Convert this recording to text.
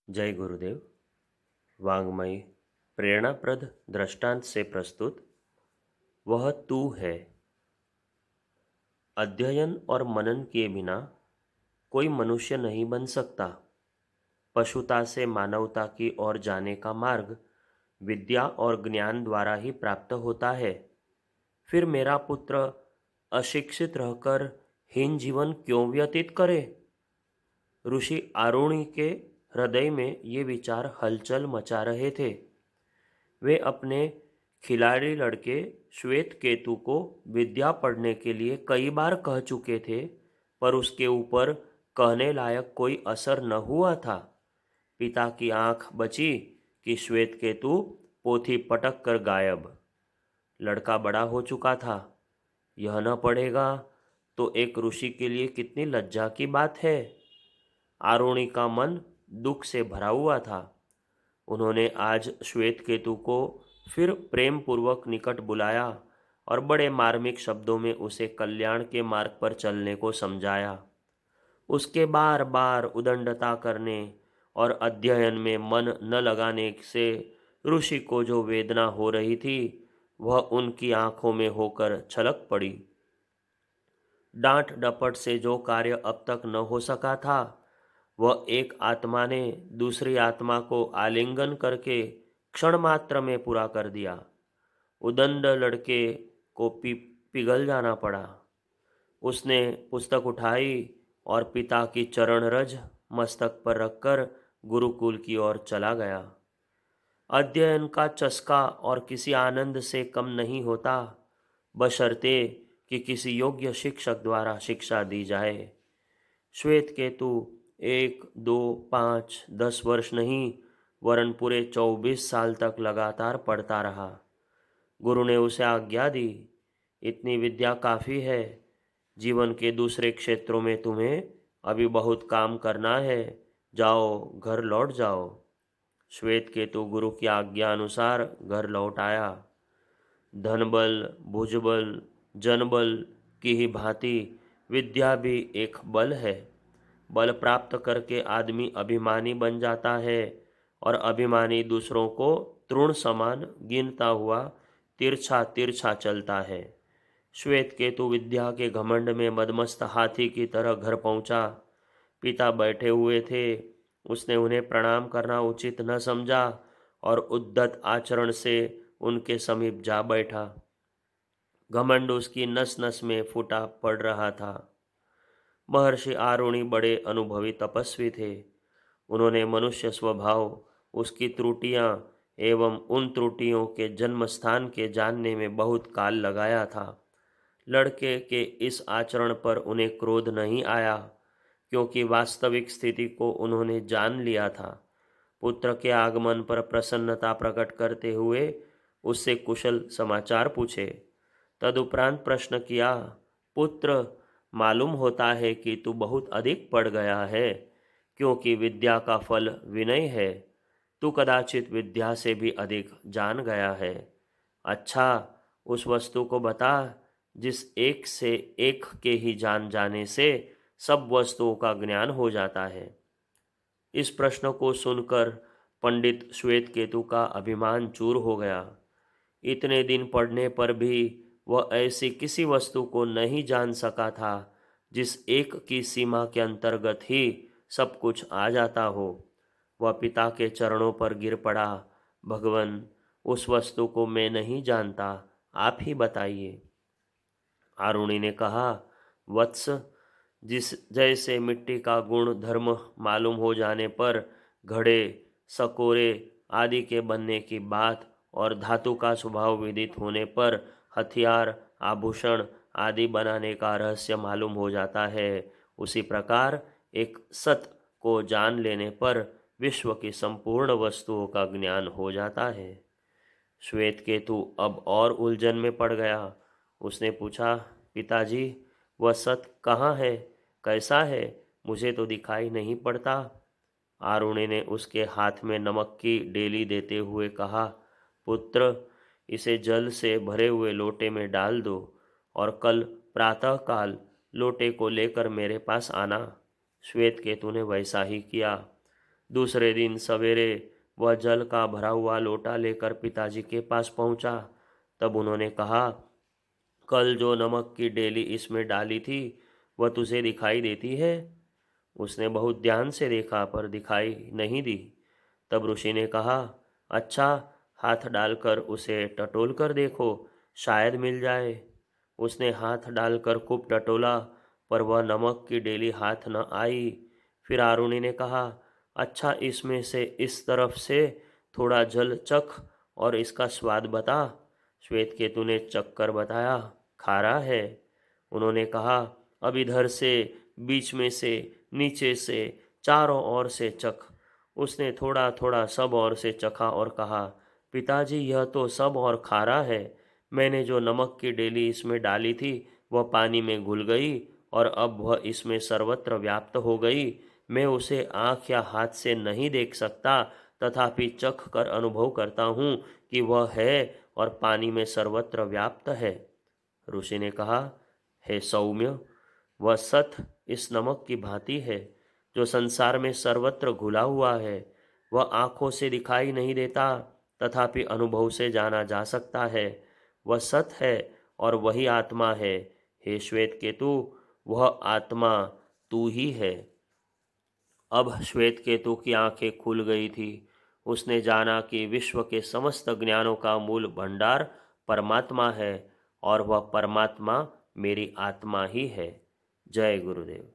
जय गुरुदेव। वांग्मय प्रेरणाप्रद दृष्टांत से प्रस्तुत वह तू है। अध्ययन और मनन किए बिना कोई मनुष्य नहीं बन सकता। पशुता से मानवता की ओर जाने का मार्ग विद्या और ज्ञान द्वारा ही प्राप्त होता है। फिर मेरा पुत्र अशिक्षित रहकर हीन जीवन क्यों व्यतीत करे? ऋषि आरुणि के हृदय में ये विचार हलचल मचा रहे थे। वे अपने खिलाड़ी लड़के श्वेत केतु को विद्या पढ़ने के लिए कई बार कह चुके थे, पर उसके ऊपर कहने लायक कोई असर न हुआ था। पिता की आंख बची कि श्वेत केतु पोथी पटक कर गायब। लड़का बड़ा हो चुका था। यह न पढ़ेगा तो एक ऋषि के लिए कितनी लज्जा की बात है। आरुणि का मन दुख से भरा हुआ था। उन्होंने आज श्वेत केतु को फिर प्रेम पूर्वक निकट बुलाया और बड़े मार्मिक शब्दों में उसे कल्याण के मार्ग पर चलने को समझाया। उसके बार बार उदंडता करने और अध्ययन में मन न लगाने से ऋषि को जो वेदना हो रही थी वह उनकी आंखों में होकर छलक पड़ी। डांट डपट से जो कार्य अब तक न हो सका था वह एक आत्मा ने दूसरी आत्मा को आलिंगन करके क्षण मात्र में पूरा कर दिया। उदंड लड़के को पिघल जाना पड़ा। उसने पुस्तक उठाई और पिता की चरण रज मस्तक पर रखकर गुरुकुल की ओर चला गया। अध्ययन का चस्का और किसी आनंद से कम नहीं होता, बशर्ते कि किसी योग्य शिक्षक द्वारा शिक्षा दी जाए। श्वेत केतु 1, 2, 5, 10 वर्ष नहीं वरन पूरे 24 साल तक लगातार पढ़ता रहा। गुरु ने उसे आज्ञा दी, इतनी विद्या काफ़ी है। जीवन के दूसरे क्षेत्रों में तुम्हें अभी बहुत काम करना है। जाओ, घर लौट जाओ। श्वेत केतु गुरु की आज्ञा अनुसार घर लौट आया। धनबल, भुजबल, जनबल की ही भांति विद्या भी एक बल है। बल प्राप्त करके आदमी अभिमानी बन जाता है और अभिमानी दूसरों को तृण समान गिनता हुआ तिरछा तिरछा चलता है। श्वेत केतु विद्या के घमंड में मदमस्त हाथी की तरह घर पहुंचा। पिता बैठे हुए थे। उसने उन्हें प्रणाम करना उचित न समझा और उद्धत आचरण से उनके समीप जा बैठा। घमंड उसकी नस नस में फूटा पड़ रहा था। महर्षि आरुणि बड़े अनुभवी तपस्वी थे। उन्होंने मनुष्य स्वभाव, उसकी त्रुटियां एवं उन त्रुटियों के जन्म स्थान के जानने में बहुत काल लगाया था। लड़के के इस आचरण पर उन्हें क्रोध नहीं आया, क्योंकि वास्तविक स्थिति को उन्होंने जान लिया था। पुत्र के आगमन पर प्रसन्नता प्रकट करते हुए उससे कुशल समाचार पूछे। तदुपरांत प्रश्न किया, पुत्र, मालूम होता है कि तू बहुत अधिक पढ़ गया है, क्योंकि विद्या का फल विनय है। तू कदाचित विद्या से भी अधिक जान गया है। अच्छा, उस वस्तु को बता जिस एक से एक के ही जान जाने से सब वस्तुओं का ज्ञान हो जाता है। इस प्रश्न को सुनकर पंडित श्वेत केतु का अभिमान चूर हो गया। इतने दिन पढ़ने पर भी वह ऐसी किसी वस्तु को नहीं जान सका था जिस एक की सीमा के अंतर्गत ही सब कुछ आ जाता हो। वह पिता के चरणों पर गिर पड़ा। भगवन, उस वस्तु को मैं नहीं जानता, आप ही बताइए। आरुणि ने कहा, वत्स, जिस जैसे मिट्टी का गुण धर्म मालूम हो जाने पर घड़े, सकोरे आदि के बनने की बात और धातु का स्वभाव विदित होने पर हथियार, आभूषण आदि बनाने का रहस्य मालूम हो जाता है, उसी प्रकार एक सत को जान लेने पर विश्व की संपूर्ण वस्तुओं का ज्ञान हो जाता है। श्वेत केतु अब और उलझन में पड़ गया। उसने पूछा, पिताजी, वह सत कहाँ है, कैसा है? मुझे तो दिखाई नहीं पड़ता। आरुणि ने उसके हाथ में नमक की डेली देते हुए कहा, पुत्र, इसे जल से भरे हुए लोटे में डाल दो और कल प्रातःकाल लोटे को लेकर मेरे पास आना। श्वेत केतु ने वैसा ही किया। दूसरे दिन सवेरे वह जल का भरा हुआ लोटा लेकर पिताजी के पास पहुंचा। तब उन्होंने कहा, कल जो नमक की डेली इसमें डाली थी वह तुझे दिखाई देती है? उसने बहुत ध्यान से देखा पर दिखाई नहीं दी। तब ऋषि ने कहा, अच्छा, हाथ डालकर उसे टटोल कर देखो, शायद मिल जाए। उसने हाथ डालकर खूब टटोला पर वह नमक की डेली हाथ न आई। फिर आरुणि ने कहा, अच्छा, इसमें से इस तरफ से थोड़ा जल चख और इसका स्वाद बता। श्वेत केतु ने चख कर बताया, खारा है। उन्होंने कहा, अब इधर से, बीच में से, नीचे से, चारों ओर से चख। उसने थोड़ा थोड़ा सब ओर से चखा और कहा, पिताजी, यह तो सब और खारा है। मैंने जो नमक की डेली इसमें डाली थी वह पानी में घुल गई और अब वह इसमें सर्वत्र व्याप्त हो गई। मैं उसे आँख या हाथ से नहीं देख सकता, तथापि चख कर अनुभव करता हूँ कि वह है और पानी में सर्वत्र व्याप्त है। ऋषि ने कहा, हे सौम्य, वह सत इस नमक की भांति है जो संसार में सर्वत्र घुला हुआ है। वह आँखों से दिखाई नहीं देता, तथापि अनुभव से जाना जा सकता है। वह सत है और वही आत्मा है। हे श्वेत केतु, वह आत्मा तू ही है। अब श्वेत केतु की आंखें खुल गई थी। उसने जाना कि विश्व के समस्त ज्ञानों का मूल भंडार परमात्मा है और वह परमात्मा मेरी आत्मा ही है। जय गुरुदेव।